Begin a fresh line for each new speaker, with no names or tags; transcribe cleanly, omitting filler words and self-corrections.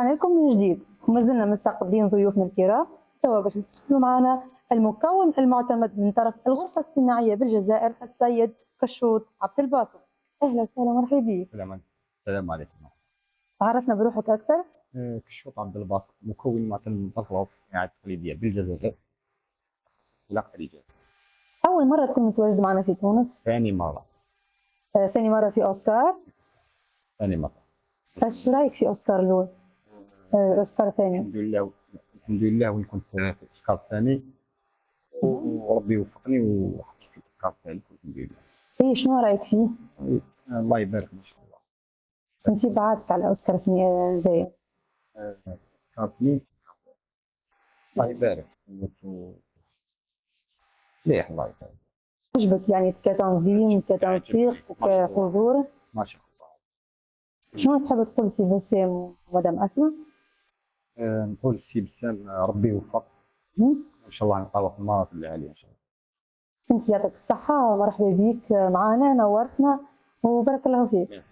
ورجعنا لكم من جديد وما زلنا مستقبلين ضيوفنا الكرام. توا باش نستقبلوا معنا المكون المعتمد من طرف الغرفة الصناعية بالجزائر السيد كشوط عبد الباسط. أهلا وسهلا ومرحبا بك.
السلام عليكم.
عرفنا بروحك أكثر.
كشوط عبد الباسط مكون معتمد من طرف الغرفة الصناعية التقليدية بالجزائر. لا خارجية.
أول مرة تكون متواجد معنا في تونس؟
ثاني مرة.
ثاني مرة في أوسكار؟
ثاني مرة.
ايش رايك في أوسكار الأول؟ أوسكار الثاني؟
الحمد لله وين كنت في أوسكار الثاني وربي وفقني وحطيت في أوسكار الثالث الحمد لله.
إيه شنو رأيك فيه؟
الله يبارك ما شاء الله.
انطباعاتك على أوسكار الثاني هذايا؟
أوسكار الثاني الله يبارك مليح الله يبارك.
عجبك يعني كتنظيم كتنسيق كحضور؟
ما شاء الله.
شنو تحب تقول سي بسام مدام أسماء؟
نقول السي بسام ربي يوفق ان شاء الله نلقاوه في المراتب العاليه ان شاء الله.
انت يعطيك الصحة ومرحبا بك معنا نورتنا وبارك الله فيك.